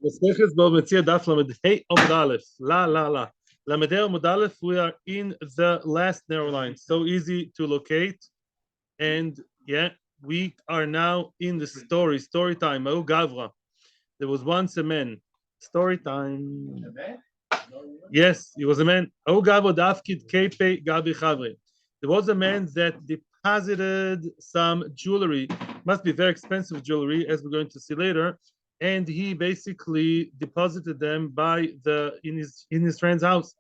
Mesechus Bava Metzia Daf Lamedhei Amud Aleph. La la la. Lamedhei Amud Aleph. We are in the last narrow line. So easy to locate, and yeah, we are now in the story. Story time. Oh Gavra. There was once a man. Story time. Yes, he was a man. Oh Gavra Dafkid Kepe Gabi Chavre. There was a man that deposited some jewelry. Must be very expensive jewelry, as we're going to see later. And he basically deposited them by the in his friend's house.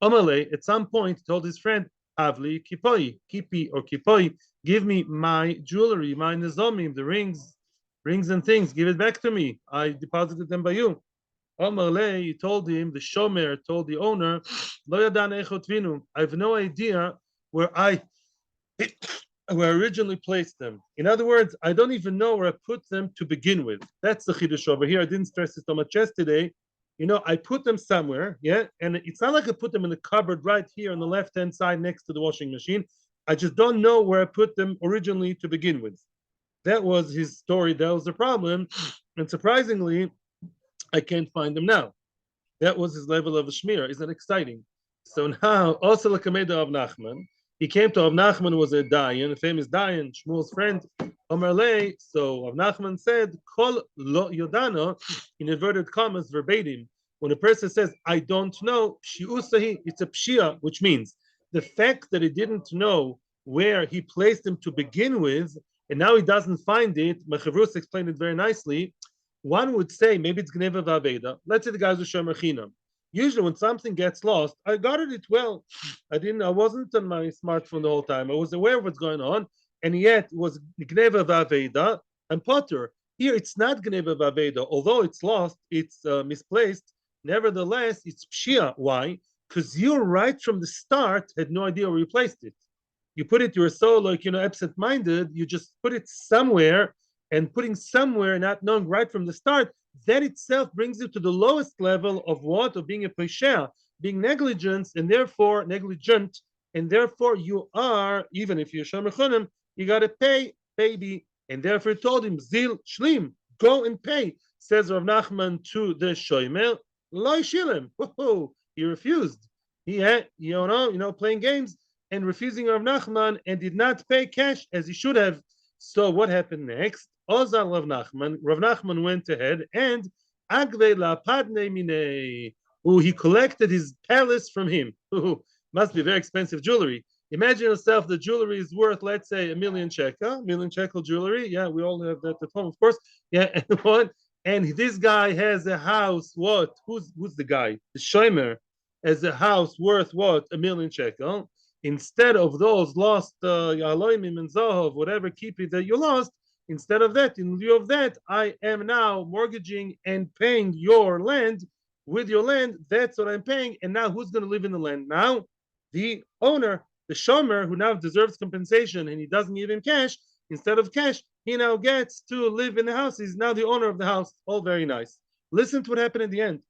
Omale, at some point, told his friend, Havli kipoi, kipi or kipoi, give me my jewelry, my nizomim, the rings and things, give it back to me. I deposited them by you. Omale, he told him, the shomer told the owner, Lo yadan echot vinu. I have no idea where I where I originally placed them. In other words, I don't even know where I put them to begin with. That's the chiddush over here. I didn't stress it on my chest today. You know, I put them somewhere, yeah, and it's not like I put them in the cupboard right here on the left-hand side next to the washing machine. I just don't know where I put them originally to begin with. That was his story. That was the problem. And surprisingly, I can't find them now. That was his level of a shmir. Isn't that exciting? So now, also like Rav Nachman, he came to Rav Nachman, who was a Dayan, a famous Dayan, Shmuel's friend, Omer Lei. So Rav Nachman said, Kol lo yodano, in inverted commas, verbatim. When a person says, I don't know, shi'usahi, it's a pshia, which means the fact that he didn't know where he placed them to begin with, and now he doesn't find it, Mechavrus explained it very nicely. One would say maybe it's Gneva Vaveda. Let's say the guys are Shomer Chinam. Usually when something gets lost, I guarded it well. I wasn't on my smartphone the whole time. I was aware of what's going on, and yet it was Gneva Vaveda and Potter. Here it's not Gneva Vaveda. Although it's lost, it's misplaced. Nevertheless, it's Pshia. Why? Because you right from the start had no idea where you placed it. You put it, you were so absent-minded, you just put it somewhere, and putting somewhere, not knowing right from the start, that itself brings you to the lowest level of what? Of being a pesha, being negligent, and therefore you are, even if you're shomer chunim, you got to pay, baby. And therefore he told him, Zil Shlim, go and pay. Says Rav Nachman to the shomer, Lo shilim. He refused. He had, playing games and refusing Rav Nachman and did not pay cash as he should have. So what happened next? Ozal Rav Nachman went ahead and Agve la padne mine. He collected his palace from him. Must be very expensive jewelry. Imagine yourself, the jewelry is worth, let's say, 1,000,000 shekel jewelry. Yeah, we all have that at home, of course. Yeah, and what? And this guy has a house. What? Who's the guy? The shomer has a house worth what? 1,000,000 shekel. Instead of those lost Yaloimim and Zohov, whatever kipi that you lost, instead of that, in lieu of that, I am now mortgaging and paying your land with your land. That's what I'm paying. And now who's going to live in the land? Now, the owner, the shomer, who now deserves compensation and he doesn't give him cash, instead of cash, he now gets to live in the house. He's now the owner of the house. All very nice. Listen to what happened at the end.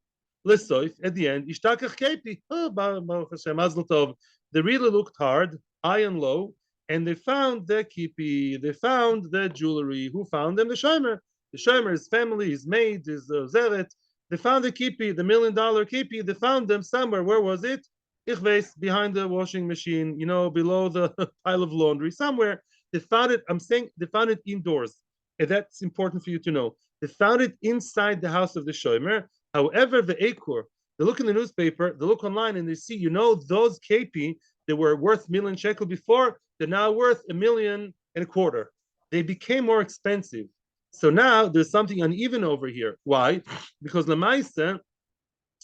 Lisoif, at the end, Ishtakach Kepi. Oh, Baruch Hashem, Mazel Tov. They really looked hard, high and low, and they found the kipi, they found the jewelry. Who found them? The shomer. The shomer, his family, his maid, his zeret. They found the kipi, the $1,000,000 kipi. They found them somewhere. Where was it? Ich weiß, behind the washing machine, below the pile of laundry, somewhere. They found it, I'm saying they found it indoors. And that's important for you to know. They found it inside the house of the shomer. However, the Akur, they look in the newspaper, they look online, and they see, those KP that were worth 1,000,000 shekel before, they're now worth 1,250,000. They became more expensive. So now there's something uneven over here. Why? Because Lamaisa,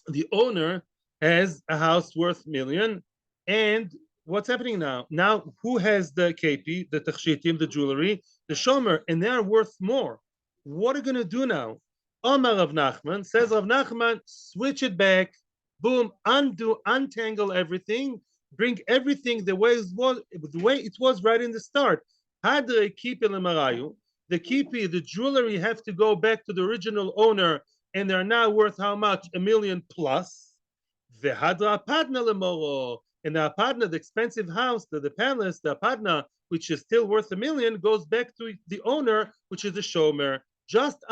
the owner, has a house worth 1,000,000, and what's happening now? Now, who has the KP, the tachshitim, the jewelry, the shomer, and they are worth more. What are you going to do now? Omar Rav Nachman, says Rav Nachman, switch it back, boom, untangle everything, bring everything the way it was right in the start. Hadre kipi lemarayu, the kipi, the jewelry have to go back to the original owner, and they're now worth how much? 1,000,000 plus. The hadra padna lemoro, and the apadna, the expensive house, the palace, the apadna, which is still worth 1,000,000, goes back to the owner, which is the shomer. Just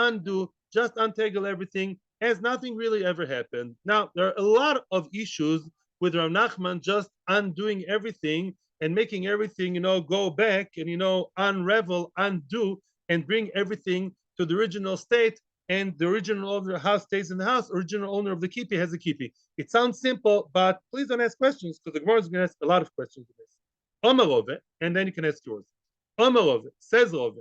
untangle everything as nothing really ever happened. Now, there are a lot of issues with Rav Nachman just undoing everything and making everything, go back and, unravel, undo, and bring everything to the original state. And the original owner of the house stays in the house. Original owner of the kippy has a kippy. It sounds simple, but please don't ask questions because the Gemara is going to ask a lot of questions to this. Omarove, and then you can ask yours. Omarove, says Rove,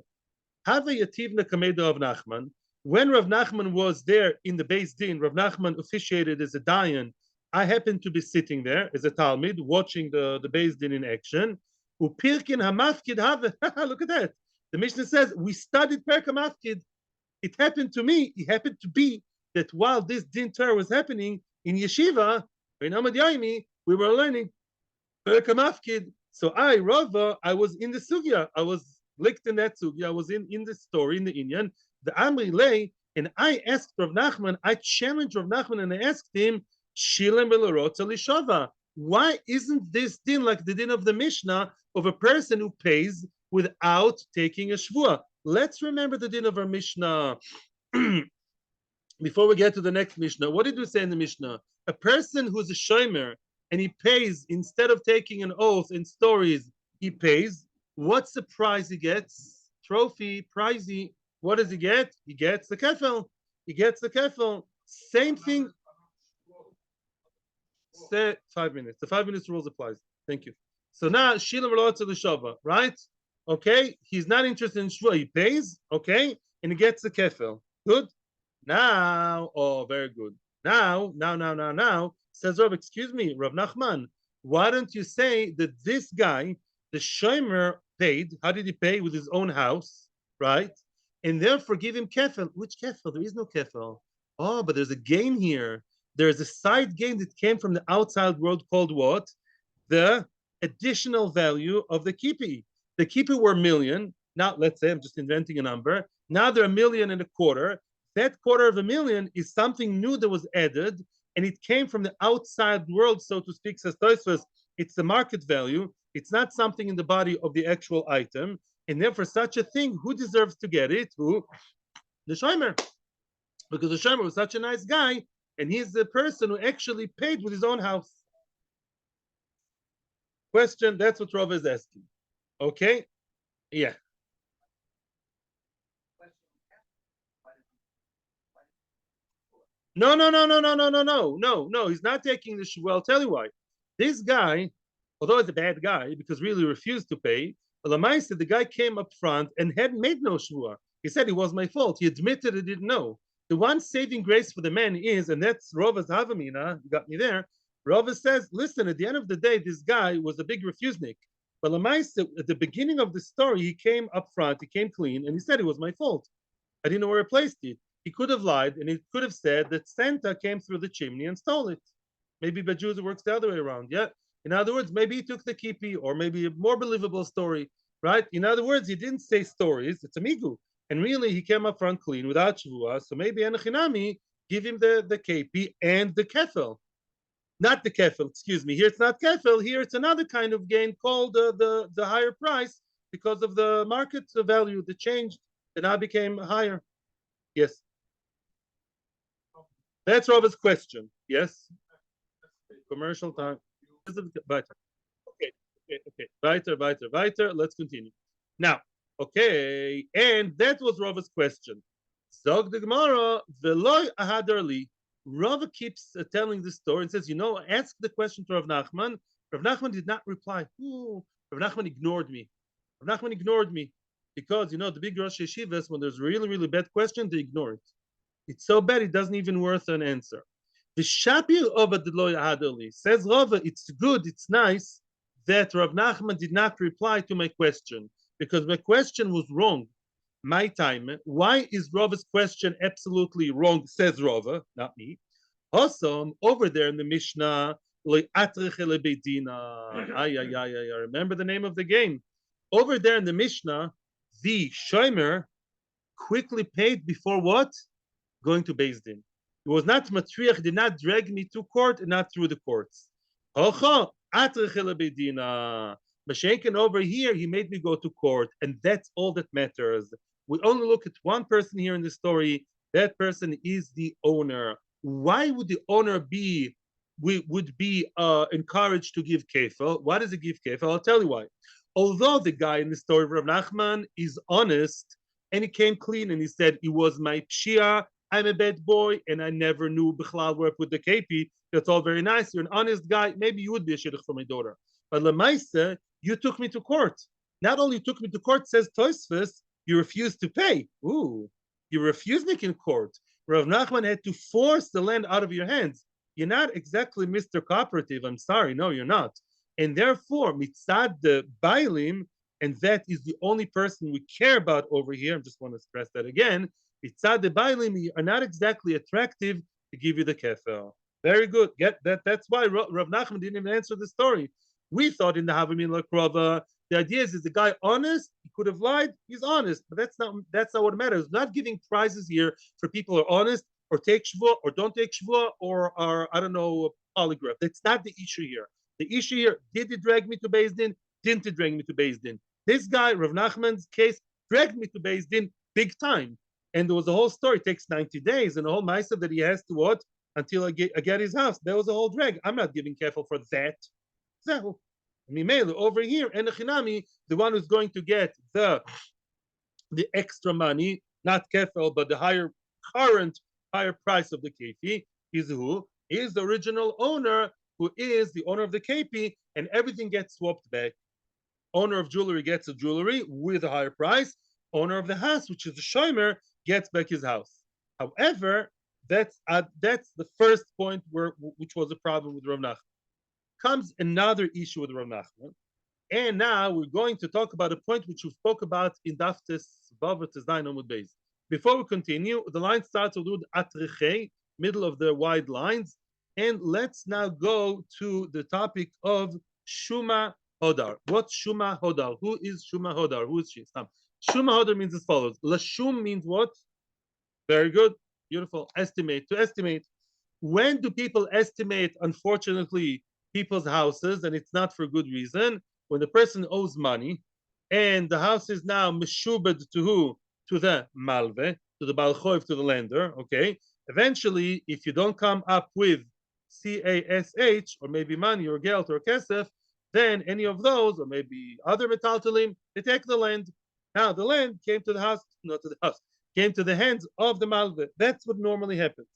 have a yativna kameda Rav Nachman. When Rav Nachman was there in the Beis Din, Rav Nachman officiated as a dayan. I happened to be sitting there as a Talmud, watching the Beis Din in action. Upirkin hamafkid have. Look at that. The Mishnah says we studied Perk hamafkid. It happened to me. It happened to be that while this din Torah was happening in yeshiva, in Amud Yomi, we were learning Perk hamafkid. So Rava, I was in the sugya. I was licked in that sugya. I was in the story, in the Inyan. The Amri lay, and I asked Rav Nachman, I challenged Rav Nachman and I asked him, Shilem Belarotza Lishava. Why isn't this din like the din of the Mishnah of a person who pays without taking a shvua? Let's remember the din of our Mishnah. Before we get to the next Mishnah, what did we say in the Mishnah? A person who's a shomer and he pays, instead of taking an oath in stories, he pays. What's the prize he gets? Trophy, prizey. What does he get? He gets the kefel. He gets the kefel. Same thing. Say 5 minutes. The 5 minutes rules applies. Thank you. So now Shilam Relotza L'Shava, right? Okay, he's not interested in shvua. He pays, okay, and he gets the kefel. Good. Now, very good. Now, says Rav, excuse me, Rav Nachman, why don't you say that this guy, the shomer, paid? How did he pay? With his own house, right? And therefore give him kefel. Which kefel? There is no kefel. Oh, but there's a gain here. There's a side gain that came from the outside world called what? The additional value of the kippy. The kippy were $1,000,000. Now, let's say I'm just inventing a number. Now they're $1,250,000. That $250,000 is something new that was added, and it came from the outside world, so to speak, says Tosfos. It's the market value. It's not something in the body of the actual item. And therefore, such a thing, who deserves to get it? Who? The shomer. Because the shomer was such a nice guy, and he's the person who actually paid with his own house. Question, that's what Rav is asking. Okay? Yeah. No. He's not taking the shvua. I'll tell you why. This guy, although he's a bad guy, because really refused to pay, but said the guy came up front and had made no shvua. He said it was my fault. He admitted he didn't know. The one saving grace for the man is, and that's Rava's Havamina, you got me there. Rava says, listen, at the end of the day, this guy was a big refusnik. But Lamaisa, at the beginning of the story, he came up front, he came clean, and he said it was my fault. I didn't know where I placed it. He could have lied, and he could have said that Santa came through the chimney and stole it. Maybe by Jews it works the other way around. Yeah. In other words, maybe he took the kippy, or maybe a more believable story, right? In other words, he didn't say stories. It's a migu. And really, he came up front clean without shvua. So maybe Enochinami give him the kippy and the kefel. Not the kefel, excuse me. Here it's not kefel. Here it's another kind of gain called the higher price because of the market value, the change that now became higher. Yes. That's Robert's question. Yes. Commercial time. Okay. Weiter. Let's continue. Now, okay, and that was Robert's question. Zog the Gemara, veloy ahadarli. Rava keeps telling the story and says, ask the question to Rav Nachman. Rav Nachman did not reply. Ooh, Rav Nachman ignored me. Because, the big Rosh Yeshivas, when there's really, really bad question, they ignore it. It's so bad, it doesn't even worth an answer. The Shapir Ova Deloy Adoli says, Rava, it's good, it's nice that Rav Nachman did not reply to my question because my question was wrong. My time. Why is Rava's question absolutely wrong? Says Rava, not me. Also, over there in the Mishnah, remember the name of the game. Over there in the Mishnah, the shomer quickly paid before what? Going to Beis Din. It was not matriach, did not drag me to court and not through the courts. Mashenkin over here, he made me go to court, and that's all that matters. We only look at one person here in the story, that person is the owner. Why would the owner be would be encouraged to give kefil? Why does he give kefil? I'll tell you why. Although the guy in the story of Rav Nachman is honest and he came clean and he said, it was my pshia, I'm a bad boy, and I never knew Bichlal where I put the kepi. That's all very nice. You're an honest guy. Maybe you would be a shidduch for my daughter. But Lemaise, you took me to court. Not only took me to court, says Tosfos, you refused to pay. Ooh, you refused me in court. Rav Nachman had to force the land out of your hands. You're not exactly Mr. Cooperative. I'm sorry. No, you're not. And therefore, mitzad the bailim, and that is the only person we care about over here. I just want to stress that again. Mitzad the bailim are not exactly attractive to give you the kefir. Very good. Get that. That's why Rav Nachman didn't even answer the story. We thought in the Havamin Lakrova, the idea is the guy honest? He could have lied. He's honest, but that's not what matters. We're not giving prizes here for people who are honest or take shvua or don't take shvua or are I don't know polygraph. That's not the issue here. The issue here: did he drag me to Beis Din? Didn't he drag me to Beis Din? This guy, Rav Nachman's case, dragged me to Beis Din big time, and there was a whole story. It takes 90 days, and a whole ma'aseh that he has to what until I get his house. That was a whole drag. I'm not giving kefil for that. So, over here, Enochinami, the one who's going to get the extra money, not kefil, but the higher price of the kefi, is who? Is the original owner, who is the owner of the kefi, and everything gets swapped back. Owner of jewelry gets a jewelry with a higher price. Owner of the house, which is the shomer, gets back his house. However, that's the first point which was a problem with Rav Nachman. Comes another issue with Rav Nachman, and now we're going to talk about a point which we spoke about in Daftes Bava Tezayin Amud Beis. Before we continue, the line starts with Atriche, middle of the wide lines, and let's now go to the topic of Shuma Hodar. What's Shuma Hodar? Who is Shuma Hodar? Who is she? Shuma Hodar means as follows. Lashum means what? Very good. Beautiful. Estimate. To estimate. When do people estimate, unfortunately, people's houses, and it's not for good reason? When the person owes money, and the house is now meshubed to who? To the malve, to the balchoiv, to the lender. Okay. Eventually, if you don't come up with CASH, or maybe money, or gelt, or kesef, then any of those, or maybe other metaltalim, they take the land. Now the land came to the house, not to the house, came to the hands of the malve. That's what normally happens.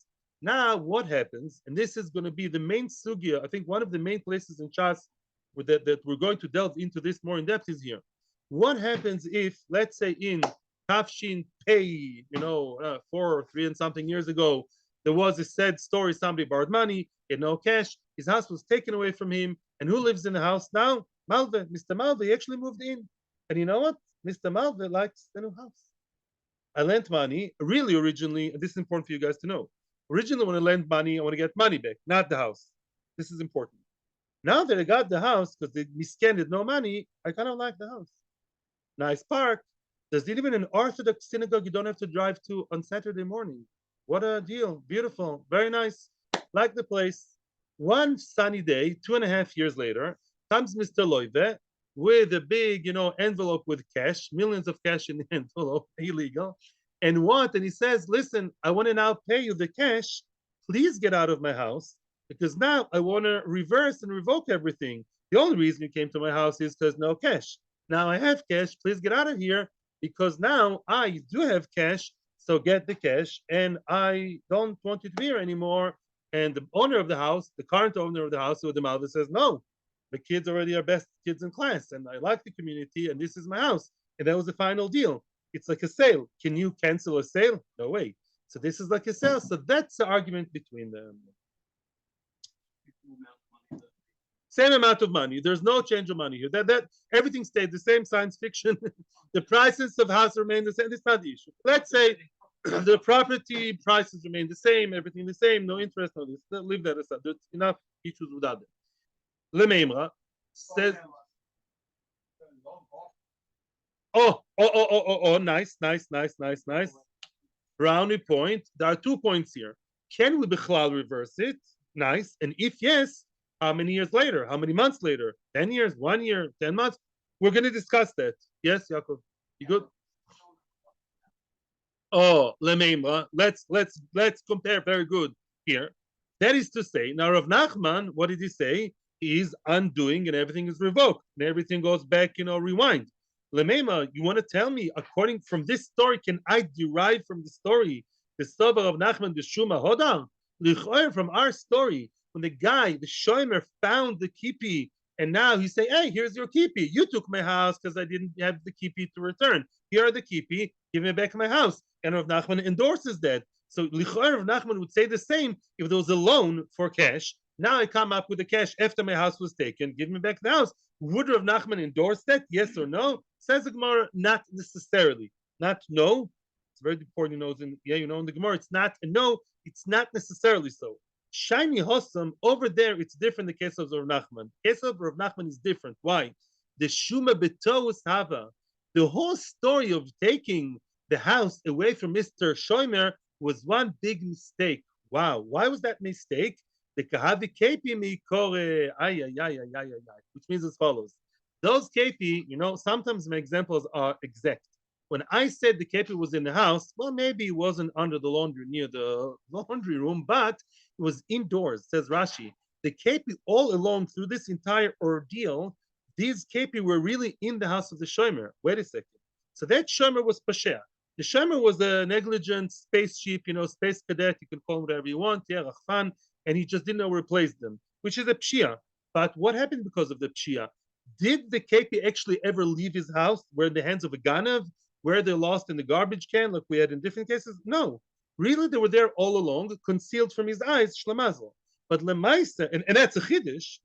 Now, what happens, and this is going to be the main sugya, I think one of the main places in Shas that we're going to delve into this more in depth is here. What happens if, let's say, in Tafshin Pei, 4 or 3 and something years ago, there was a sad story, somebody borrowed money, he had no cash, his house was taken away from him, and who lives in the house now? Malve, Mr. Malve, he actually moved in. And you know what? Mr. Malve likes the new house. I lent money, really originally, and this is important for you guys to know. Originally, when I lend money, I want to get money back, not the house. This is important. Now that I got the house, because they miscanned no money, I kind of like the house. Nice park. There's even an Orthodox synagogue you don't have to drive to on Saturday morning. What a deal. Beautiful. Very nice. Like the place. One sunny day, 2.5 years later, comes Mr. Loive with a big, envelope with cash, millions of cash in the envelope, illegal. And what? And he says, listen, I want to now pay you the cash. Please get out of my house because now I want to reverse and revoke everything. The only reason you came to my house is because no cash. Now I have cash. Please get out of here because now I do have cash. So get the cash. And I don't want you to be here anymore. And the owner of the house, the current owner of the house, with the Malva says, no, the kids already are best kids in class. And I like the community. And this is my house. And that was the final deal. It's like a sale. Can you cancel a sale? No way. So this is like a sale. So that's the argument between them. Same amount of money. There's no change of money here. That everything stayed the same. Science fiction. The prices of house remain the same. It's not the issue. Let's say the property prices remain the same. Everything the same. No interest. No this. Leave that aside. There's enough issues without it. Lemeimra says. Nice. Brownie point. There are 2 points here. Can we Bichlal reverse it? Nice. And if yes, how many years later? How many months later? 10 years? 1 year? 10 months? We're going to discuss that. Yes, Yaakov? You good? Oh, lememra. Let's compare. Very good here. That is to say, now Rav Nachman, what did he say? He's undoing and everything is revoked and everything goes back, rewind. Lemema, you want to tell me, according from this story, can I derive from the story the story of Nachman the Shuma Hodar? From our story, when the guy, the Shomer, found the kipi, and now he say, "Hey, here's your kipi. You took my house because I didn't have the kipi to return. Here are the kipi. Give me back my house." And Rav Nachman endorses that. So Lichoyer Rav Nachman would say the same if there was a loan for cash. Now I come up with the cash after my house was taken. Give me back the house. Would Rav Nachman endorse that? Yes or no? Says the Gemara, not necessarily. Not no. It's very important. In the Gemara, it's not a no. It's not necessarily so. Shiny Hossam over there, it's different. The case of Rav Nachman. The case of Rav Nachman is different. Why? The Shuma Betos Hava. The whole story of taking the house away from Mr. Shoimer was one big mistake. Wow. Why was that mistake? The Kahavi Kepi Mikore, which means as follows. Those Kepi, sometimes my examples are exact. When I said the Kepi was in the house, well, maybe it wasn't under the laundry near the laundry room, but it was indoors, says Rashi. The Kepi all along through this entire ordeal, these Kepi were really in the house of the Shomer. Wait a second. So that Shomer was Pashea. The Shomer was a negligent spaceship, space cadet, you can call him whatever you want, yeah, Rachfan, and he just didn't know where to place them, which is a pshia. But what happened because of the pshia? Did the KP actually ever leave his house? Were in the hands of a Ganav? Were they lost in the garbage can like we had in different cases? No. Really, they were there all along, concealed from his eyes, Shlamazel. But Lemaisa, and that's a Chiddush,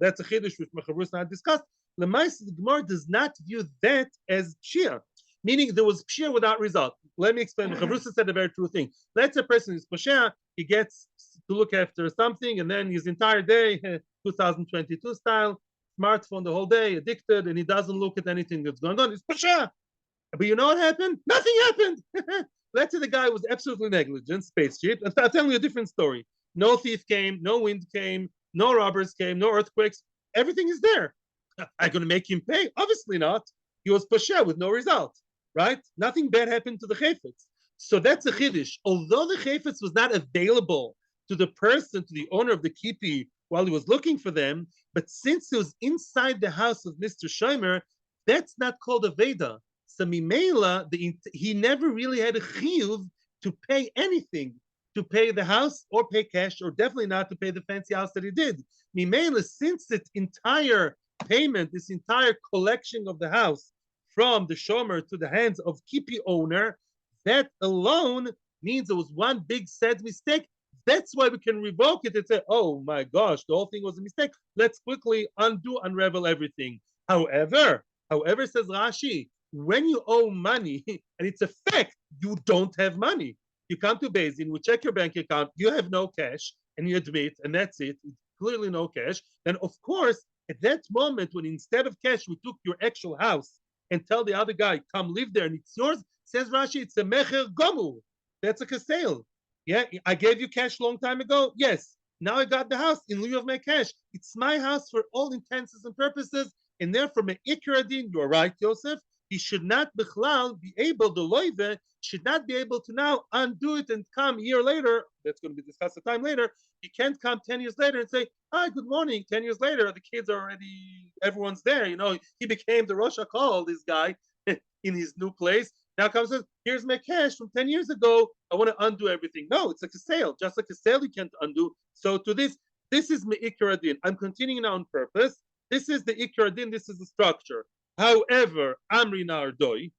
which Mechavrus not discussed. Lemaisa, the Gemara does not view that as pshia, meaning there was pshia without result. Let me explain. Chavrusa said a very true thing. Let's say a person is pashea, he gets to look after something, and then his entire day, 2022 style, smartphone the whole day, addicted, and he doesn't look at anything that's going on. It's pashea. But you know what happened? Nothing happened. Let's say the guy was absolutely negligent, spaceship. I'll tell you a different story. No thief came, no wind came, no robbers came, no earthquakes. Everything is there. Am I going to make him pay? Obviously not. He was pashea with no result. Right? Nothing bad happened to the chayfetz. So that's a chiddush. Although the chayfetz was not available to the person, to the owner of the kipi while he was looking for them, but since he was inside the house of Mr. Shomer, that's not called a Veda. So Mimela, he never really had a chiyuv to pay anything, to pay the house or pay cash, or definitely not to pay the fancy house that he did. Mimela, since this entire payment, this entire collection of the house, from the shomer to the hands of kipi owner, that alone means it was one big sad mistake. That's why we can revoke it and say, oh my gosh, the whole thing was a mistake. Let's quickly unravel everything. However, says Rashi, when you owe money, and it's a fact, you don't have money. You come to Beis Din, we check your bank account, you have no cash, and you admit, and that's it, it's clearly no cash, then of course, at that moment, when instead of cash, we took your actual house, and tell the other guy, come live there and it's yours, says Rashi, it's a mecher gomu. That's like a sale. Yeah, I gave you cash a long time ago. Yes. Now I got the house in lieu of my cash. It's my house for all intents and purposes. And therefore, Me'ikradin, you're right, Yosef, he should not be able, the loive should not be able to now undo it and come a year later. That's going to be discussed a time later. He can't come 10 years later and say, hi, good morning. 10 years later, the kids are already, everyone's there. He became the Rosh HaKol, this guy, in his new place. Now comes and says, here's my cash from 10 years ago. I want to undo everything. No, it's like a sale. Just like a sale, you can't undo. So to this is Me'ikar Adin. I'm continuing now on purpose. This is the Ikar Adin. This is the structure. However, Amri Nardoi,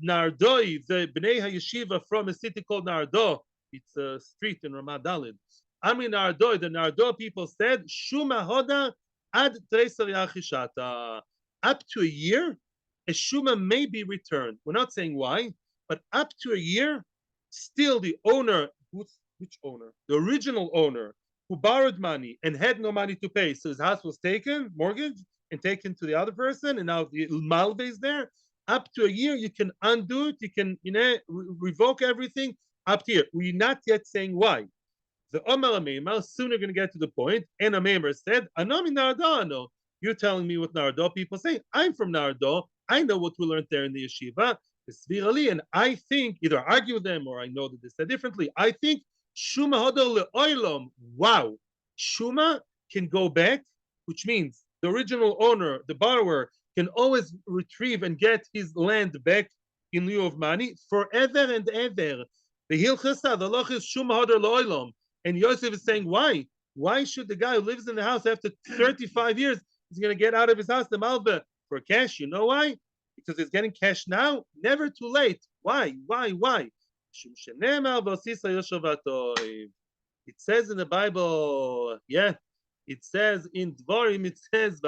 the Bnei HaYeshiva from a city called Nardo, it's a street in Ramat Daled. Amri Nardoi, the Nardo people said, Shuma Hoda ad Treiser Yachishata. Up to a year, a Shuma may be returned. We're not saying why, but up to a year, still the owner, which owner? The original owner who borrowed money and had no money to pay, so his house was taken, mortgaged, and taken to the other person, and now the malve is there. Up to a year, you can undo it. You can, revoke everything. Up to here, we're not yet saying why. The Omar Amemar, soon we're going to get to the point. And Amemar said, "Anomi Nardo, you're telling me what Nardo people say. I'm from Nardo. I know what we learned there in the yeshiva. And I think, either argue with them or I know that they said differently. I think Shuma Hodor le'olam. Wow, Shuma can go back, which means the original owner, the borrower, can always retrieve and get his land back in lieu of money forever and ever. The Hilchasa, the Loch is Shuma Hodor le'olam. And Yosef is saying, why? Why should the guy who lives in the house after 35 years is going to get out of his house the malva for cash? You know why? Because he's getting cash now. Never too late. Why? Why? It says in the Bible, yeah, it says in Dvarim, it says,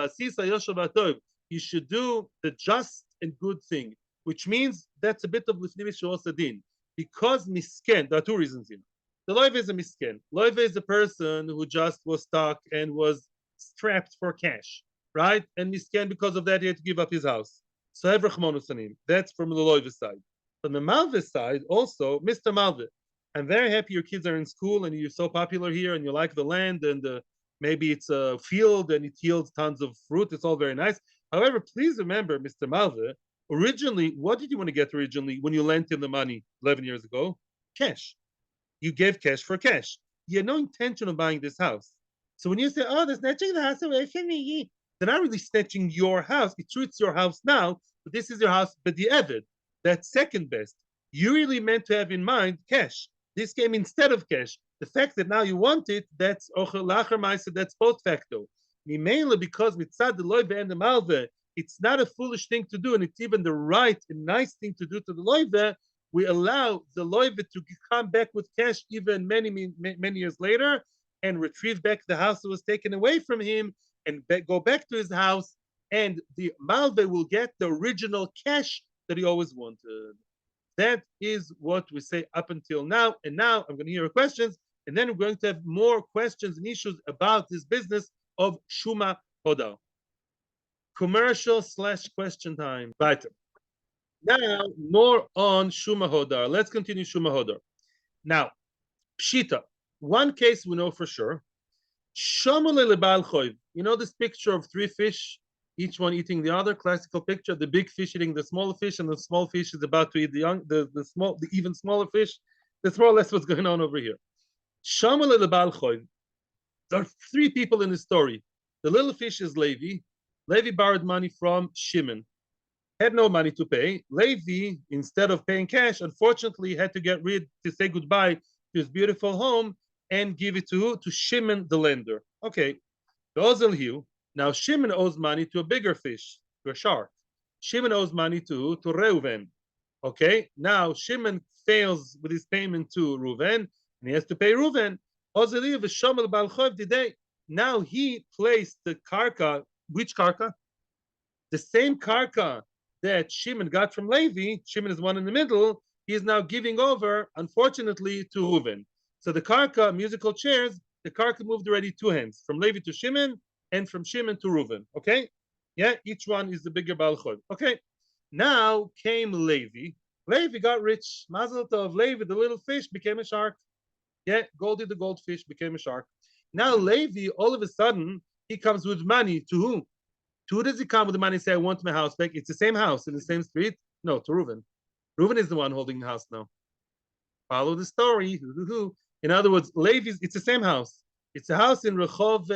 you should do the just and good thing, which means that's a bit of Lifnei Shorosadin. Because misken, there are two reasons here. The loive is a misken. Loive is a person who just was stuck and was strapped for cash, right? And misken, because of that, he had to give up his house. So that's from the loive side. From the malve side, also, Mr. Malve, I'm very happy your kids are in school and you're so popular here and you like the land and maybe it's a field and it yields tons of fruit. It's all very nice. However, please remember, Mr. Malve, originally, what did you want to get originally when you lent him the money 11 years ago? Cash. You gave cash for cash. You had no intention of buying this house. So when you say, oh, they're snatching the house away from me, they're not really snatching your house. It's true, it's your house now, but this is your house, but the Evid, that's second best. You really meant to have in mind cash. This came instead of cash. The fact that now you want it, that's that's post facto. Mainly because mitzad the loive and the malve, it's not a foolish thing to do, and it's even the right and nice thing to do to the loive. We allow the loive to come back with cash even many years later and retrieve back the house that was taken away from him and go back to his house, and the malve will get the original cash that he always wanted. That is what we say up until now. And now I'm going to hear your questions, and then we're going to have more questions and issues about this business of Shuma Hodar. Commercial / question time. Weiter. Now, more on Shuma Hodar. Let's continue Shuma Hodar. Now, Pshita. One case we know for sure. You know this picture of three fish, each one eating the other, classical picture, the big fish eating the smaller fish, and the small fish is about to eat the even smaller fish. That's more or less what's going on over here. There are three people in the story. The little fish is Levi. Levi borrowed money from Shimon. Had no money to pay. Levi, instead of paying cash, unfortunately had to say goodbye to his beautiful home and give it to Shimon the lender. Okay, now Shimon owes money to a bigger fish, to a shark. Shimon owes money to Reuven. Okay, now Shimon fails with his payment to Reuven, and he has to pay Reuven. Now he placed the karka. Which karka? The same karka that Shimon got from Levi. Shimon is one in the middle. He is now giving over, unfortunately, to Reuven. So the karka, musical chairs, the karka moved already two hands, from Levi to Shimon and from Shimon to Reuven. Okay? Yeah, each one is the bigger Baal Chod. Okay. Now came Levi. Levi got rich. Mazel tov. Levi, the little fish, became a shark. Yeah, Goldie the goldfish became a shark. Now Levi, all of a sudden, he comes with money to who? To who does he come with the money and say, I want my house back? It's the same house in the same street? No, to Reuven. Reuven is the one holding the house now. Follow the story. In other words, Levi's, it's the same house. It's a house in Rehov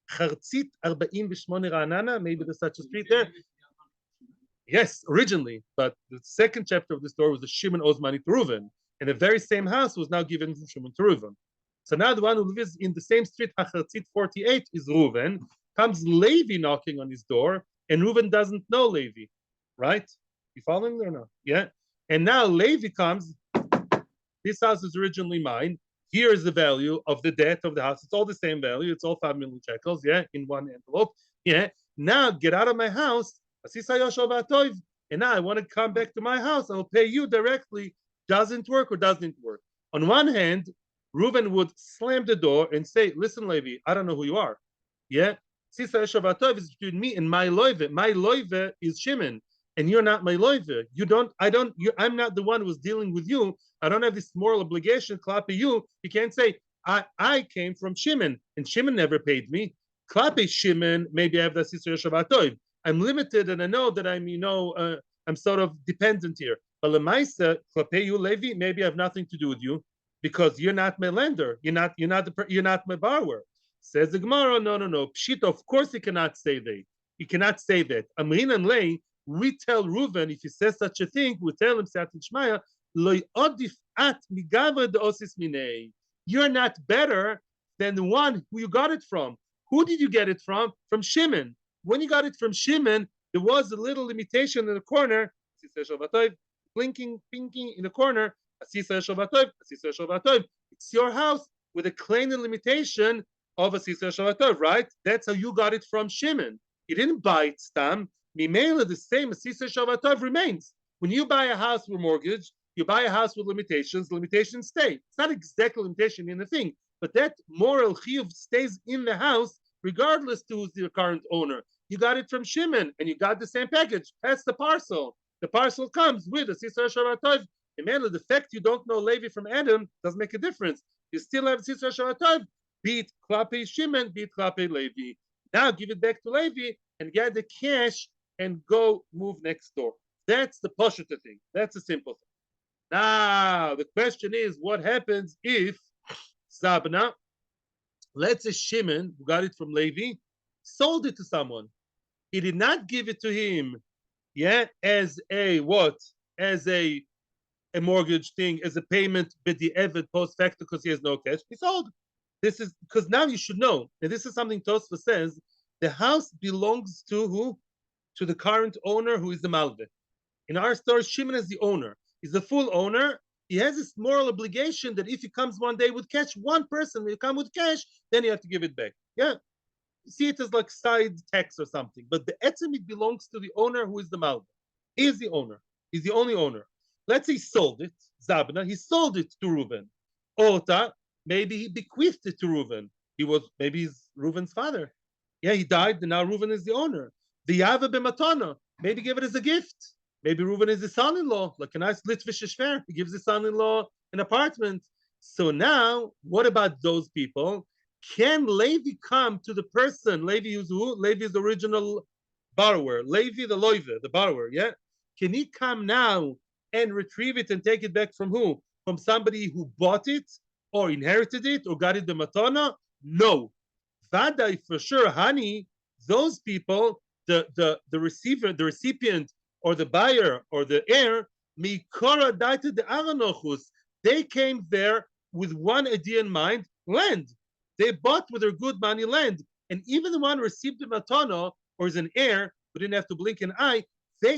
Chartzit 48 Ra'anana. Maybe there's such a street there. Yes, originally. But the second chapter of the story was the Shimon owes money to Reuven. And the very same house was now given from Shimon to Reuven. So now the one who lives in the same street, Chartzit 48, is Reuven. Comes Levi knocking on his door, and Reuven doesn't know Levi. Right? You following me or not? Yeah. And now Levi comes. This house is originally mine. Here is the value of the debt of the house. It's all the same value. It's all 5 million shekels, yeah, in one envelope. Yeah. Now get out of my house. And now I want to come back to my house. I'll pay you directly. Doesn't work or doesn't work. On one hand, Reuven would slam the door and say, listen, Levi, I don't know who you are. Yeah. Sisa Yoshavatov is between me and my loive. My loive is Shimon. And you're not my loive. I'm not the one who's dealing with you. I don't have this moral obligation, klape you. You can't say, I came from Shimon, and Shimon never paid me. Klape Shimon, maybe I have the sister Shabbatov. I'm limited, and I know that I'm, I'm sort of dependent here. But Lemaisa, Klapei you, Levi, maybe I have nothing to do with you because you're not my lender. You're not my borrower. Says the Gemara, no. Pshita, of course you cannot say that. You cannot say that. Amrin and Lei, we tell Reuven, if he says such a thing, we tell him, Satin Shmaya, Loi odif at migavra de osis minei. You're not better than the one who you got it from. Who did you get it from? From Shimon. When you got it from Shimon, there was a little limitation in the corner, blinking, pinking in the corner. It's your house with a claim limitation of a Sisa Shavatov, right? That's how you got it from Shimon. You didn't buy it stam. Mimela, the same Sisa Shavatov remains. When you buy a house with mortgage, you buy a house with limitations, limitations stay. It's not exactly limitation in the thing, but that moral chiyuv stays in the house regardless to who's the current owner. You got it from Shimon and you got the same package. That's the parcel. The parcel comes with a Sisa Shavatov. The fact you don't know Levi from Adam doesn't make a difference. You still have Sisa Shavatov, beat Klape Shimon, beat Klape Levi. Now give it back to Levi and get the cash and go move next door. That's the Pashut thing. That's a simple thing. Now, the question is, what happens if Zabna, let's say Shimon, who got it from Levi, sold it to someone. He did not give it to him, as a what? As a mortgage thing, as a payment, but the Evid post facto because he has no cash. He sold. This is because now you should know, and this is something Tosfa says, the house belongs to who? To the current owner, who is the Malve. In our story, Shimon is the owner. He's the full owner. He has this moral obligation that if he comes one day with cash, one person will come with cash, then you have to give it back. Yeah. See it as like side tax or something. But the etzem, it belongs to the owner who is the Malva. He is the owner. He's the only owner. Let's say he sold it, Zabna, he sold it to Reuven. Ota, maybe he bequeathed it to Reuven. Maybe he's Reuven's father. Yeah, he died, and now Reuven is the owner. The Yava b'matana, maybe give it as a gift. Maybe Reuven is his son-in-law, like a nice Litvish shver. He gives his son-in-law an apartment. So now, what about those people? Can Levi come to the person? Levi is who? Levi is the original borrower. Levi the loive, the borrower, yeah? Can he come now and retrieve it and take it back from who? From somebody who bought it or inherited it or got it the matana? No. Vadai for sure, honey, those people, the receiver, the recipient, or the buyer or the heir, mikora daita de aranochus. They came there with one idea in mind: land. They bought with their good money land, and even the one who received the matana or is an heir who didn't have to blink an eye,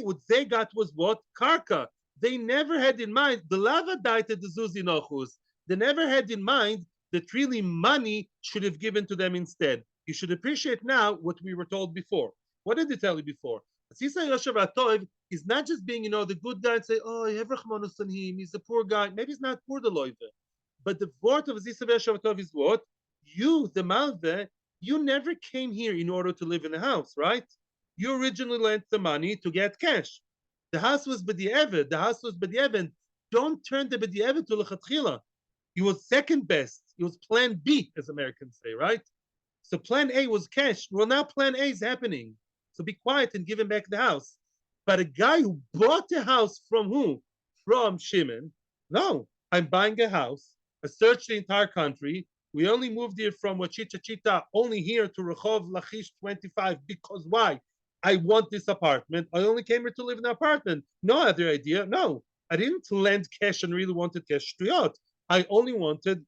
what they got was what? Karka. They never had in mind the lava daita de zuzinochus. They never had in mind that really money should have given to them instead. You should appreciate now what we were told before. What did they tell you before? Sisa Yoshev Atov is not just being, the good guy and say, oh, you have Rachmanus on him, he's a poor guy. Maybe he's not poor, the loive. But the word of Sisa Yoshev Atov is what? You, the Malve, you never came here in order to live in a house, right? You originally lent the money to get cash. The house was B'di'evet. The house was B'di'evet. Don't turn the B'di'evet to L'chatchila. It was second best. It was plan B, as Americans say, right? So plan A was cash. Well, now plan A is happening. So be quiet and give him back the house. But a guy who bought the house from who? From Shimon. No, I'm buying a house. I searched the entire country. We only moved here from Wachita Chita, only here to Rehov Lachish 25. Because why? I want this apartment. I only came here to live in an apartment. No other idea. No, I didn't lend cash and really wanted cash to yacht. I only wanted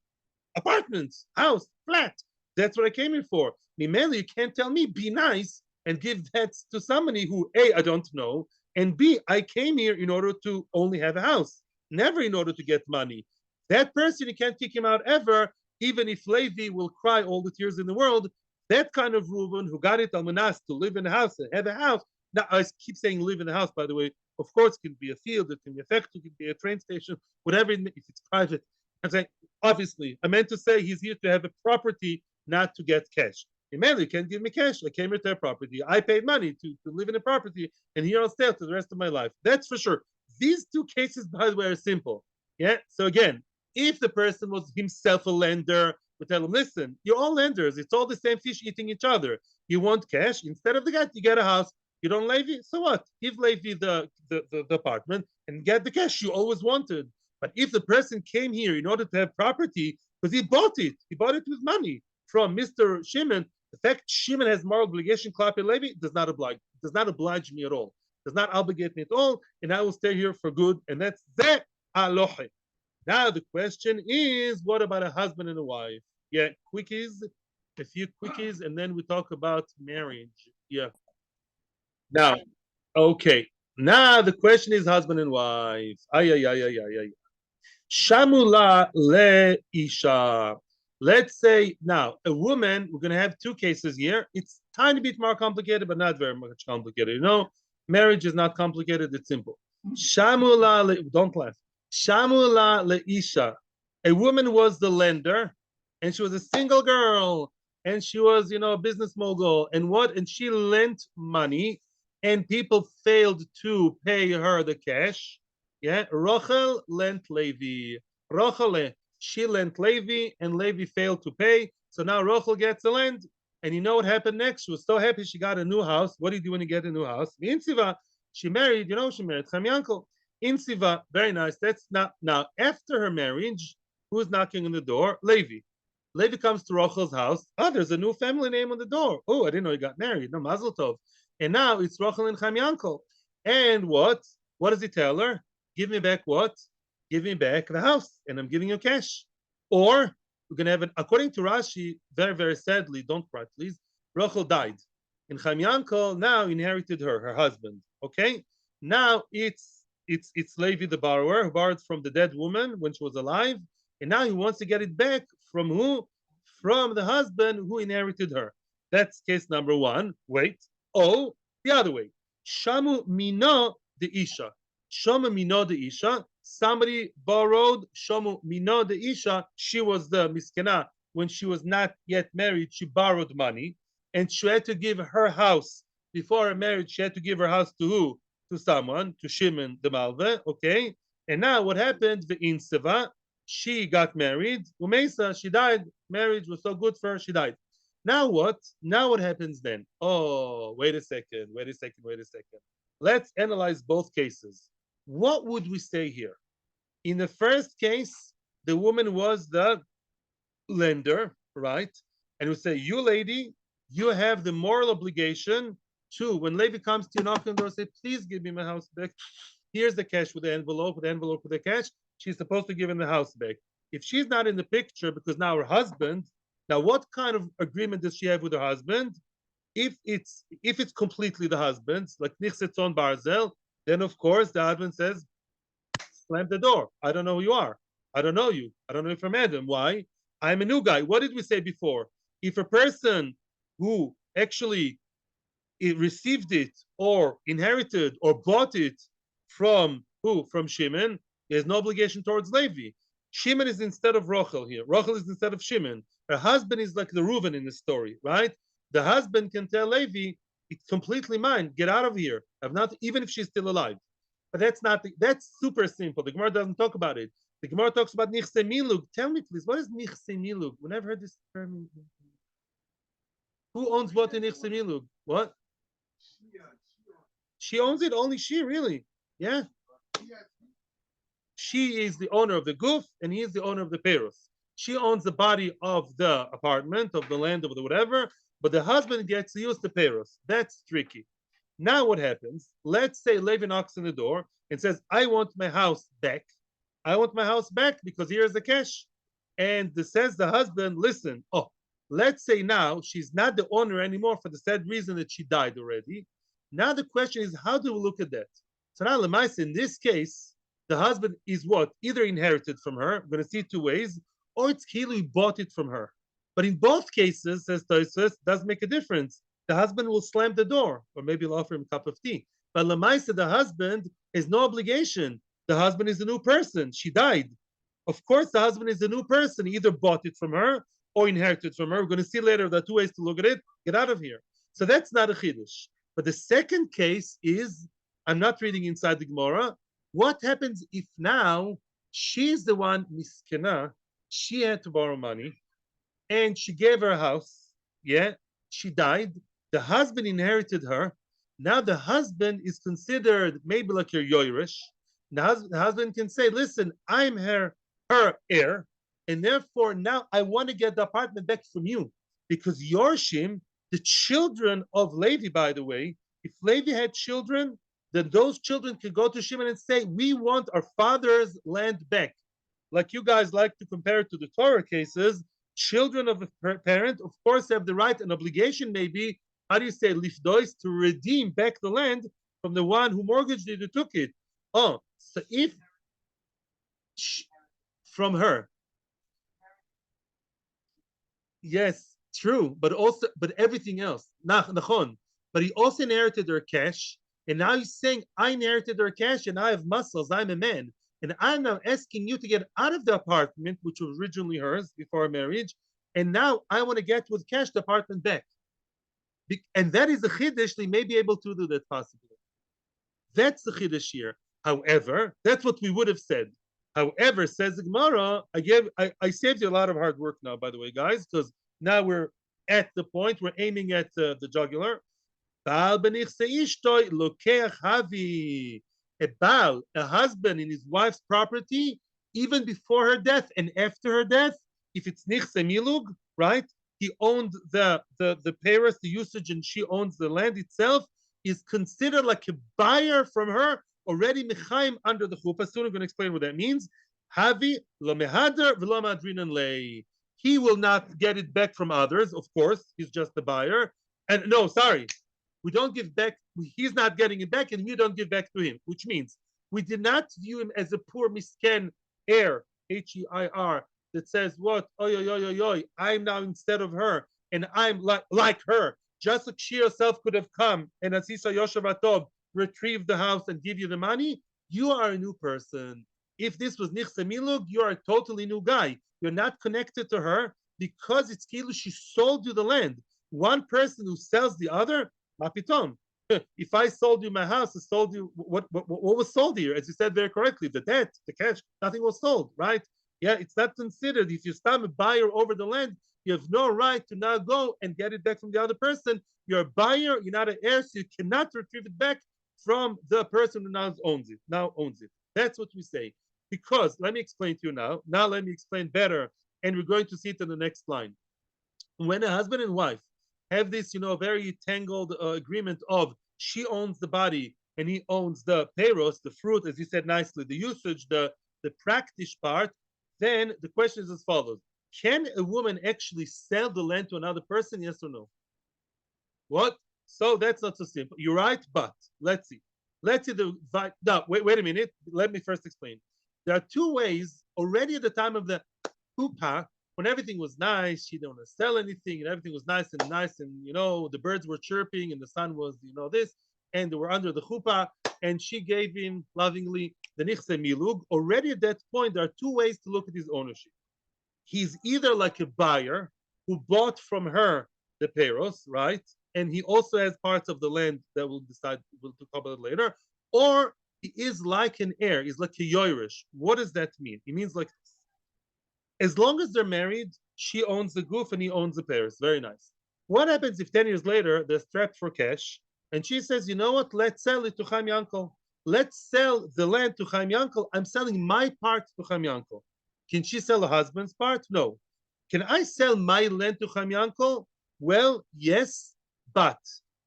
apartments, house, flat. That's what I came here for. Mimeli, you can't tell me, be nice and give that to somebody who, A, I don't know, and B, I came here in order to only have a house, never in order to get money. That person, you can't kick him out ever, even if Levi will cry all the tears in the world. That kind of Reuven who got it almanas to live in a house and have a house. Now, I keep saying live in a house, by the way. Of course, it can be a field, it can be a factory, it can be a train station, whatever, if it's private. I'm saying, obviously, I meant to say he's here to have a property, not to get cash. Emmanuel, you can't give me cash. I came here to have property. I paid money to live in a property, and here I'll stay for the rest of my life. That's for sure. These two cases, by the way, are simple. Yeah. So again, if the person was himself a lender, we tell him, listen, you're all lenders. It's all the same fish eating each other. You want cash instead of the guy, you get a house. You don't Levi? So what? Give Levi the apartment and get the cash you always wanted. But if the person came here in order to have property, because he bought it with money from Mr. Shimon, the fact Shimon has moral obligation, Klapi Levi, does not oblige me at all, does not obligate me at all, and I will stay here for good. And that's the alohe. Now the question is, what about a husband and a wife? Yeah, quickies, a few quickies, and then we talk about marriage. Yeah. Now, okay. Now the question is husband and wife. Ay, ay, ay, ay, ay, ay. Shamula le isha. Let's say now a woman, we're going to have two cases here. It's tiny bit more complicated, but not very much complicated. You know, marriage is not complicated, it's simple. Shamula le, don't laugh. Shamula le isha. A woman was the lender, and she was a single girl, and she was, a business mogul, and what? And she lent money, and people failed to pay her the cash. Yeah, Rochel lent Levi. Rochel, she lent Levi, and Levi failed to pay. So now Rochel gets the land. And you know what happened next? She was so happy she got a new house. What do you do when you get a new house? In Siva, she married, she married Chamyanko. In Siva, very nice. That's not now after her marriage. Who's knocking on the door? Levi. Levi comes to Rochel's house. Oh, there's a new family name on the door. Oh, I didn't know he got married. No, Mazel Tov. And now it's Rochel and Chamyanko. And what? What does he tell her? Give me back what? Give me back the house, and I'm giving you cash. Or we're going to have it, according to Rashi, very, very sadly, don't cry, please. Rachel died. And Chaim Yankel now inherited her husband. Okay? Now it's Levi the borrower who borrowed from the dead woman when she was alive. And now he wants to get it back from who? From the husband who inherited her. That's case number one. Wait. Oh, the other way. Shamu Mino the Isha. Shoma Mino de Isha, somebody borrowed Shoma Mino de Isha. She was the miskena when she was not yet married. She borrowed money, and she had to give her house before her marriage. She had to give her house to who? To someone, to Shimon the Malve. Okay, and now what happened? The Inseva, she got married. Umesa, she died. Marriage was so good for her, she died. Now what? Now what happens then? Oh, wait a second. Let's analyze both cases. What would we say here? In the first case, the woman was the lender, right? And we say, you lady, you have the moral obligation to, when Levi comes to you, knock on the door, say, please give me my house back. Here's the cash with the envelope with the cash. She's supposed to give him the house back. If she's not in the picture because now her husband, now what kind of agreement does she have with her husband? If it's completely the husband's, like Nichsetzon Barzel, then of course the husband says, slam the door. I don't know who you are. I don't know you. I don't know if I'm Adam. Why? I'm a new guy. What did we say before? If a person who actually received it or inherited or bought it from who? From Shimon, he has no obligation towards Levi. Shimon is instead of Rochel here. Rochel is instead of Shimon. Her husband is like the Reuven in the story, right? The husband can tell Levi, it's completely mine. Get out of here. I've not, even if she's still alive. But that's super simple. The Gemara doesn't talk about it. The Gemara talks about nichse milug. Tell me, please, what is nichse milug? We never heard this term. Who owns what in nichse milug? What? She owns it. Only she, really? Yeah. She is the owner of the goof, and he is the owner of the peros. She owns the body of the apartment, of the land, of the whatever, but the husband gets to use the peros. That's tricky. Now what happens? Let's say Levi knocks on the door and says, I want my house back. I want my house back because here's the cash. And says the husband, listen, let's say now she's not the owner anymore for the sad reason that she died already. Now the question is, how do we look at that? So now, Lemais, in this case, the husband is what? Either inherited from her, we're going to see two ways, or it's Kili bought it from her. But in both cases, says Tosfos, doesn't make a difference. The husband will slam the door, or maybe he'll offer him a cup of tea. But Lemaisa, the husband, has no obligation. The husband is a new person. She died. Of course, the husband is a new person. He either bought it from her or inherited from her. We're going to see later there are two ways to look at it. Get out of here. So that's not a chiddush. But the second case is, I'm not reading inside the Gemara. What happens if now she's the one, miskena, she had to borrow money, and she gave her house, yeah, she died, the husband inherited her, Now the husband is considered maybe like your yoirish. The husband can say, listen, I'm her heir, and therefore now I want to get the apartment back from you. Because Yorshim, the children of Levi, by the way, if Levi had children, then those children could go to Shimon and say, we want our father's land back. Like you guys like to compare it to the Torah cases, children of a parent, of course, have the right and obligation, maybe, how do you say, lifdois, to redeem back the land from the one who mortgaged it or took it. Oh, so if from her, yes, true, but also, but everything else, nachon. But he also inherited her cash, and now he's saying, I inherited her cash, and I have muscles. I'm a man, and I'm now asking you to get out of the apartment, which was originally hers before our marriage, and now I want to get with cash the apartment back. And that is a chiddush. They may be able to do that possibly. That's the chiddush here. However, that's what we would have said. However, says the Gemara, I saved you a lot of hard work now, by the way, guys, because now we're at the point, we're aiming at the jugular. Baal a Baal, a husband in his wife's property, even before her death and after her death, if it's nichse milug, right? He owned the Paris, the usage, and she owns the land itself, is considered like a buyer from her, already mechaim under the chuppah. Soon I'm going to explain what that means. Havi lo mehader v'lo madrinan lei. He will not get it back from others, of course. He's just the buyer. And no, sorry, we don't give back. He's not getting it back, and we don't give back to him. Which means we did not view him as a poor misken heir, Heir, that says what? Oy, oy, oy, oy, oy. I'm now instead of her, and I'm like her. Just like she herself could have come and Asisa Yoshev retrieve the house and give you the money, you are a new person. If this was Nichse Milug, you are a totally new guy. You're not connected to her because it's Kilu, she sold you the land. One person who sells the other, Mapitom. If I sold you my house, I sold you what was sold here? As you said very correctly, the debt, the cash, nothing was sold, right? Yeah, it's not considered. If you start a buyer over the land, you have no right to now go and get it back from the other person. You're a buyer, you're not an heir, so you cannot retrieve it back from the person who now owns it. That's what we say. Because let me explain to you now. Now let me explain better, and we're going to see it in the next line. When a husband and wife have this, very tangled agreement of she owns the body and he owns the payros, the fruit, as you said nicely, the usage, the practice part, then the question is as follows. Can a woman actually sell the land to another person? Yes or no? What? So that's not so simple. You're right, but let's see. Let's see no, wait a minute. Let me first explain. There are two ways already at the time of the huppah, when everything was nice, she didn't want to sell anything, and everything was nice, and the birds were chirping, and the sun was, this, and they were under the chuppah, and she gave him lovingly the nichse milug. Already at that point, there are two ways to look at his ownership. He's either like a buyer who bought from her the peros, right? And he also has parts of the land that we'll talk about it later, or he is like an heir, he's like a yoirish. What does that mean? It means like this. As long as they're married, she owns the goof and he owns the peros. Very nice. What happens if 10 years later they're strapped for cash and she says, you know what, let's sell it to Chaim Yankel. Let's sell the land to Chaim Yankel. I'm selling my part to Chaim Yankel. Can she sell her husband's part? No. Can I sell my land to Chaim Yankel? Well, yes, but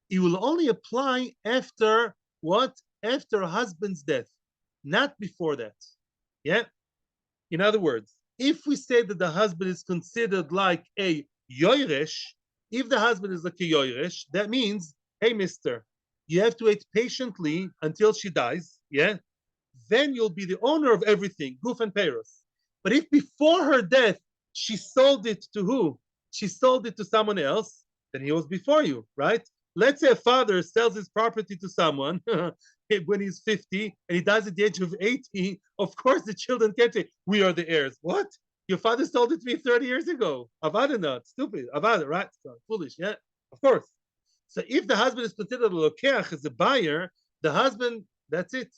it will only apply after what? After a husband's death, not before that. Yeah? In other words, if we say that the husband is considered like a yoresh, if the husband is like a yoresh, that means, hey, mister, you have to wait patiently until she dies, yeah? Then you'll be the owner of everything, goof and peros. But if before her death, she sold it to who? She sold it to someone else, then he was before you, right? Let's say a father sells his property to someone when he's 50 and he dies at the age of 80. Of course, the children can't say, we are the heirs. What? Your father sold it to me 30 years ago. Avada not. Stupid. Avada, right? So, foolish, yeah? Of course. So if the husband is considered a lokeach as a buyer, the husband, that's it.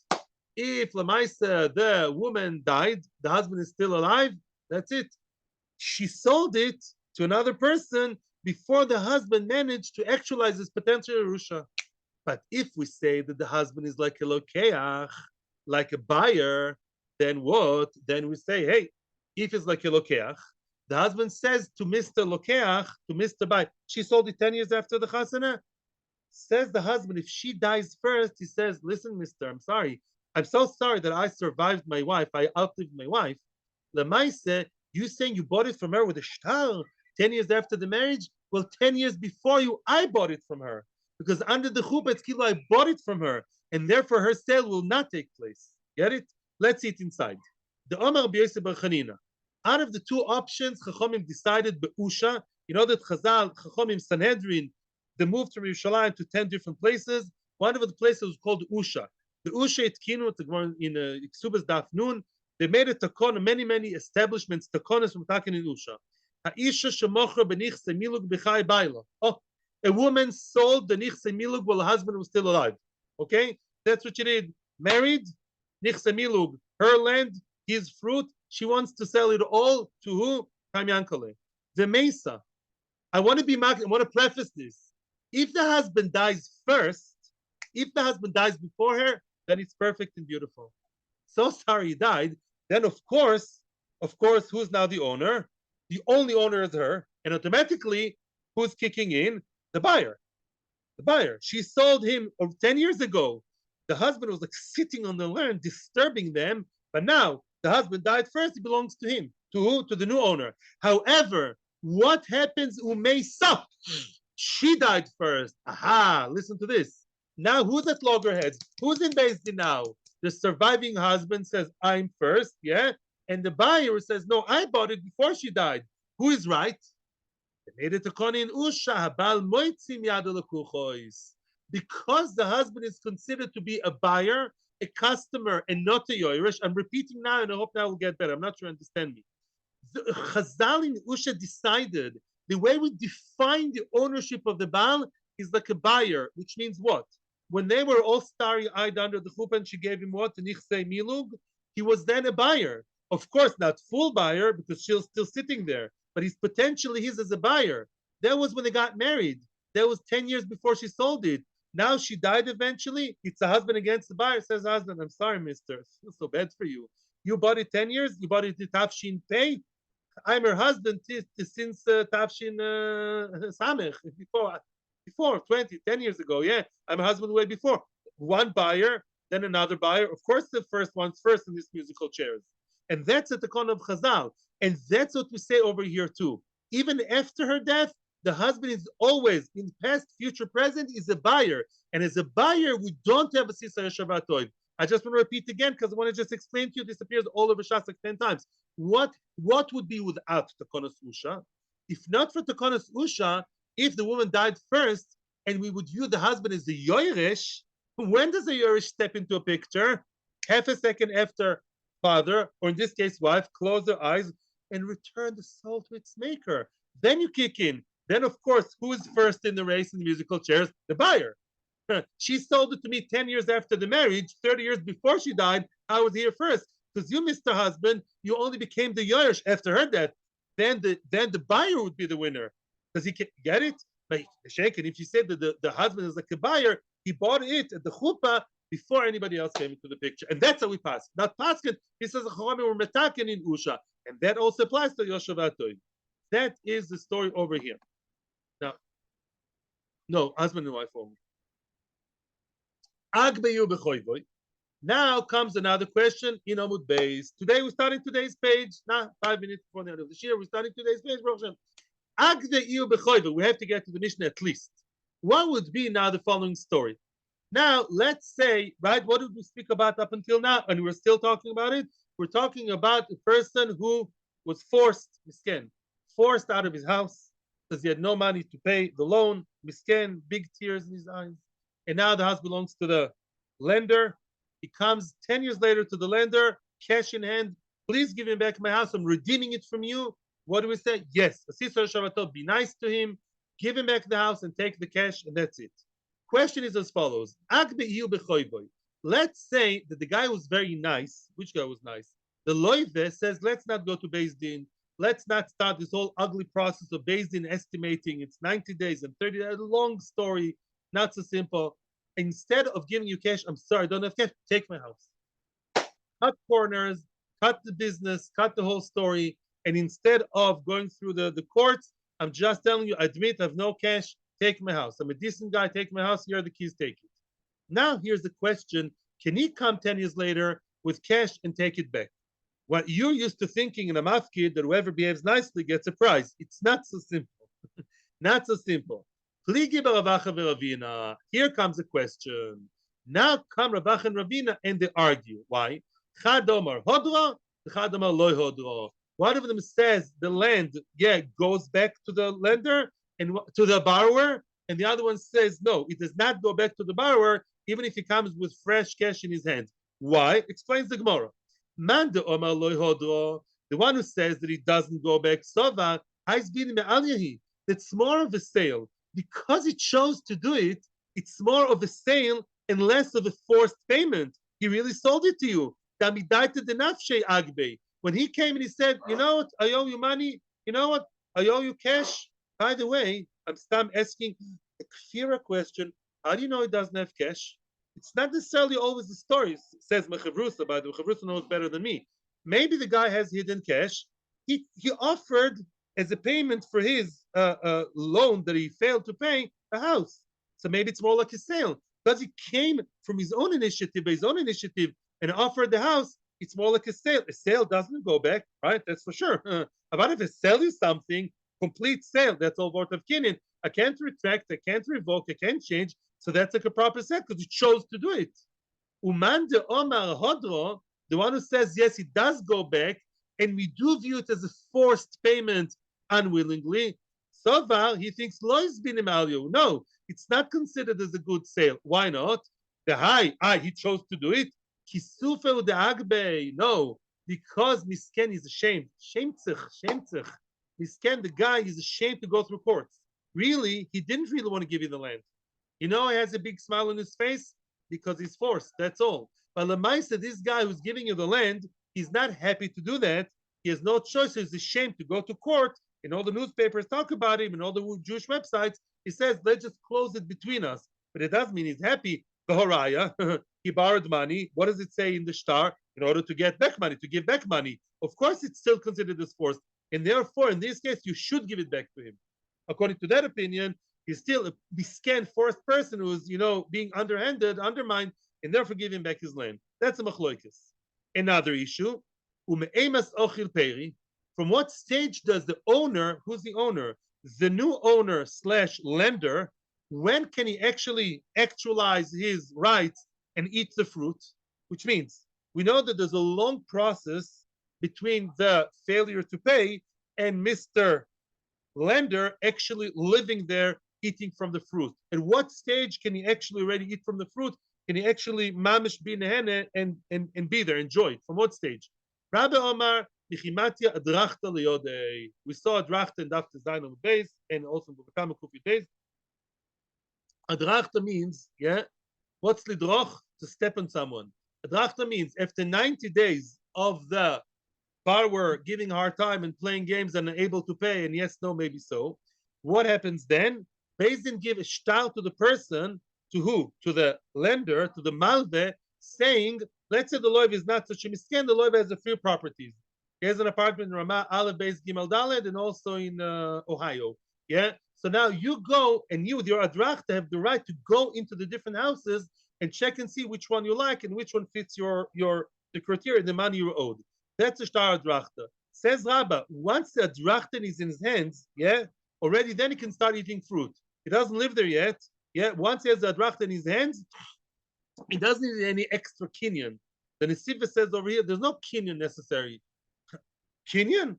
If Lamaisa, the woman died, the husband is still alive, that's it. She sold it to another person before the husband managed to actualize his potential Yerusha. But if we say that the husband is like a lokeach, like a buyer, then what? Then we say, hey, if it's like a lokeach, the husband says to Mr. Lokeach, to Mr. Buyer, she sold it 10 years after the chasana. Says the husband, if she dies first, he says, listen, mister, I'm sorry. I'm so sorry that I survived my wife. I outlived my wife. Lemaise, you saying you bought it from her with a shtar 10 years after the marriage? Well, 10 years before you, I bought it from her. Because under the chupetz kilo, I bought it from her. And therefore, her sale will not take place. Get it? Let's see it inside. The Omar B'Yosef Bar Chanina. Out of the two options, Chachomim decided Be'usha. You know that Chazal, Chachomim, Sanhedrin, they moved from Yerushalayim to 10 different places. One of the places was called Usha. The Usha Itkinu, in Ksubas Daf Nun, they made a takon, many establishments, takonas from Takin in Usha. Ha'isha shemochra b'nichse milug b'chai baila. Oh, a woman sold the nichse milug while the husband was still alive. Okay? That's what she did. Married, nichse milug, her land, his fruit, she wants to sell it all to who? Kamyankale. The Mesa. I want to preface this. If the husband dies first, if the husband dies before her, then it's perfect and beautiful. So sorry he died. Then of course, who's now the owner? The only owner is her, and automatically, who's kicking in? The buyer. The buyer. She sold him 10 years ago. The husband was like sitting on the land, disturbing them. But now the husband died first. It belongs to him. To who? To the new owner. However, what happens? Umeisa. She died first. Aha, listen to this. Now who's at loggerheads? Who's in Beis Din now? The surviving husband says, I'm first, yeah? And the buyer says, no, I bought it before she died. Who is right? Because the husband is considered to be a buyer, a customer, and not a yoirish. I'm repeating now, and I hope now will get better. I'm not sure you understand me. Chazal in Usha decided the way we define the ownership of the Baal is like a buyer, which means what? When they were all starry-eyed under the chuppah and she gave him what? The nichsei milug, he was then a buyer. Of course, not full buyer because she's still sitting there, but he's potentially his as a buyer. That was when they got married. That was 10 years before she sold it. Now she died eventually. It's a husband against the buyer. Says the husband, I'm sorry, mister. I feel so bad for you. You bought it 10 years. You bought it to Tafshin Pei. I'm her husband since Tafshin Samech, before 10 years ago. Yeah, I'm her husband way before. One buyer, then another buyer. Of course, the first one's first in these musical chairs. And that's at the con of Chazal. And that's what we say over here too. Even after her death, the husband is always, in past, future, present, is a buyer. And as a buyer, we don't have a Sisa Yeshavat Toiv. I just want to repeat again because I want to just explain to you. This appears all over Shas like 10 times. What would be without Takonos Usha? If not for Takonos Usha, if the woman died first and we would view the husband as a Yoirish, when does a Yoirish step into a picture? Half a second after father, or in this case, wife, close their eyes and return the soul to its maker. Then you kick in. Then, of course, who is first in the race in the musical chairs? The buyer. She sold it to me 10 years after the marriage, 30 years before she died. I was here first. Because you, Mr. Husband, you only became the Yerush after her death. Then the buyer would be the winner. Does he get it? But shaken, if you said that the husband is like a buyer, he bought it at the chuppah before anybody else came into the picture. And that's how we pass. Not paskin, he says we're metakin in Usha. And that also applies to Yoshavatoy. That is the story over here. Now, no, husband and wife only. Now comes another question in Amud Beis. Today we're starting today's page. 5 minutes before the end of the year, we're starting today's page. We have to get to the Mishnah at least. What would be now the following story? Now, let's say, right, what did we speak about up until now? And we're still talking about it. We're talking about a person who was forced, misken, forced out of his house because he had no money to pay the loan, misken, big tears in his eyes. And now the house belongs to the lender. He comes 10 years later to the lender, cash in hand. Please give me back my house. I'm redeeming it from you. What do we say? Yes. Be nice to him. Give him back the house and take the cash, and that's it. Question is as follows. Let's say that the guy was very nice. Which guy was nice? The loive says, let's not go to Beis Din. Let's not start this whole ugly process of Beis Din estimating. It's 90 days and 30 days. A long story, not so simple. instead of giving you cash, I'm sorry, I don't have cash, take my house. Cut corners, cut the business, cut the whole story. And instead of going through the courts, I'm just telling you, admit I have no cash, take my house. I'm a decent guy, take my house, here are the keys, take it. Now here's the question, can he come 10 years later with cash and take it back? What you're used to thinking in a mafkid that whoever behaves nicely gets a prize. It's not so simple. Not so simple. Here comes a question. Now come Ravach and Ravina and they argue. Why? One of them says the land, goes back to the lender and to the borrower, and the other one says no, it does not go back to the borrower, even if he comes with fresh cash in his hand. Why? Explains the Gemara. The one who says that he doesn't go back, that's more of a sale. Because he chose to do it, it's more of a sale and less of a forced payment. He really sold it to you. When he came and he said, you know what, I owe you money, you know what, I owe you cash. By the way, I'm asking a clearer question. How do you know he doesn't have cash? It's not necessarily always the story, says Mechavrusa, by the way, Mechavrusa knows better than me. Maybe the guy has hidden cash. He offered as a payment for his loan that he failed to pay a house. So maybe it's more like a sale. Because he came from his own initiative, and offered the house, it's more like a sale. A sale doesn't go back, right? That's for sure. About if I sell you something, complete sale, that's all worth of kinyan. I can't retract, I can't revoke, I can't change. So that's like a proper sale because he chose to do it. Uman de Omar Hodro, the one who says, yes, it does go back, and we do view it as a forced payment unwillingly. So far, he thinks Lois bin Emalio. No, it's not considered as a good sale. Why not? He chose to do it. Kisufel de Agbe. No, because Misken is ashamed. Shemtzich. Misken, the guy, is ashamed to go through courts. Really, he didn't really want to give you the land. You know, he has a big smile on his face because he's forced. That's all. But Lamaisa, this guy who's giving you the land, he's not happy to do that. He has no choice. He's ashamed to go to court. And all the newspapers talk about him and all the Jewish websites. He says, let's just close it between us. But it doesn't mean he's happy. Bahoraya, he borrowed money. What does it say in the star? In order to get back money, to give back money. Of course, it's still considered as forced. And therefore, in this case, you should give it back to him. According to that opinion, he's still a misken forced person who's, being underhanded, undermined, and therefore give him back his land. That's a machloikis. Another issue, from what stage does the owner, who's the owner, the new owner / lender, when can he actually actualize his rights and eat the fruit? Which means we know that there's a long process between the failure to pay and Mr. Lender actually living there eating from the fruit. At what stage can he actually already eat from the fruit? Can he actually mamish be nehene and be there, enjoy it? From what stage? Rabbi Omar, Michimatia adrachta liyodei. We saw adrachta in Daf Zayin on the base and also in Bava Kufi days. Adrachta means, what's lidroch? To step on someone. Adrachta means after 90 days of the borrower giving a hard time and playing games and unable to pay, and yes, no, maybe so. What happens then? Beis Din give a shtar to the person, to who? To the lender, to the malve, saying, let's say the loiv is not such a misken, the loiv has a few properties. He has an apartment in Ramah, Aleph, Beis Gimel Daled, and also in Ohio. Yeah? So now you go, and you, with your adrachta, have the right to go into the different houses and check and see which one you like and which one fits the criteria, the money you're owed. That's a shtar adrachta. Says Rabbah, once the adrachta is in his hands, already then he can start eating fruit. He doesn't live there yet. Once he has the adrachta in his hands, he doesn't need any extra kinyan. The Nesiva says over here, there's no kinyan necessary. Kinyan?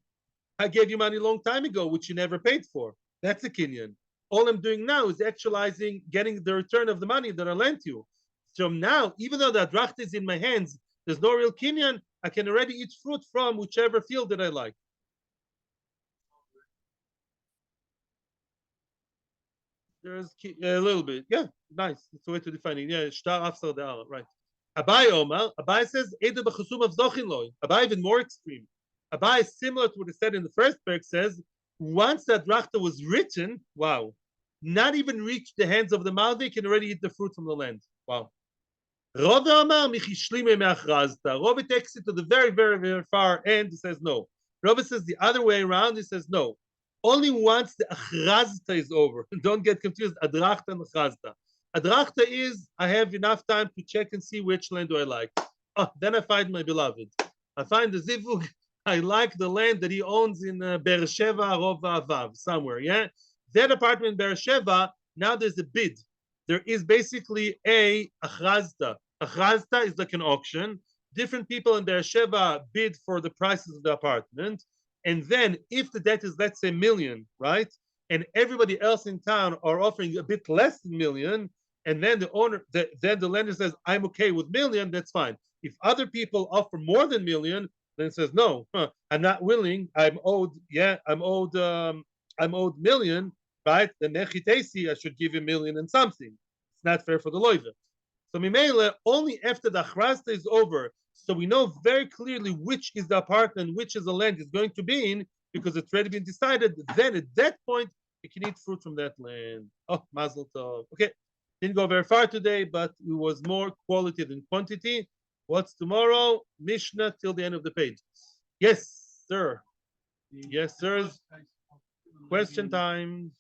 I gave you money a long time ago, which you never paid for. That's a kinyan. All I'm doing now is actualizing, getting the return of the money that I lent you. So now, even though the adrachta is in my hands, there's no real kinyan, I can already eat fruit from whichever field that I like. There's a little bit. Yeah, nice. It's a way to define it. Yeah, shtar afsar de'ara, right. Abai Omar, Abai says, Edu b'chasum of zochin loy. Abai even more extreme. Abai is similar to what he said in the first parak, says, once that drachta was written, wow, not even reach the hands of the Malvi, can already eat the fruit from the land. Wow. Rove Amar Michishlime Me'achrazta. Rove takes it to the very, very, very far end. He says no. Rove says the other way around. He says no. Only once the achrazta is over. Don't get confused. Adrachta and achrazta. Adrachta is I have enough time to check and see which land do I like. Oh, then I find my beloved. I find the zivug. I like the land that he owns in Beersheva, Rova Avav, somewhere. Yeah, that apartment in Beersheva. Now there's a bid. There is basically a achrazta. Achrazta is like an auction. Different people in Beersheva bid for the prices of the apartment. And then if the debt is, let's say, million, right? And everybody else in town are offering a bit less than million, and then then the lender says, I'm okay with million, that's fine. If other people offer more than million, then it says, no, I'm not willing. I'm owed, I'm owed million, right? The nechitesi, I should give you million and something. It's not fair for the loiver. So Mimele, only after the achrasta is over, so we know very clearly which is the apartment, which is the land is going to be in, because it's already been decided. Then at that point, you can eat fruit from that land. Oh, mazel tov. Okay, didn't go very far today, but it was more quality than quantity. What's tomorrow? Mishnah till the end of the page. Yes, sir. Yes, sir. Question time.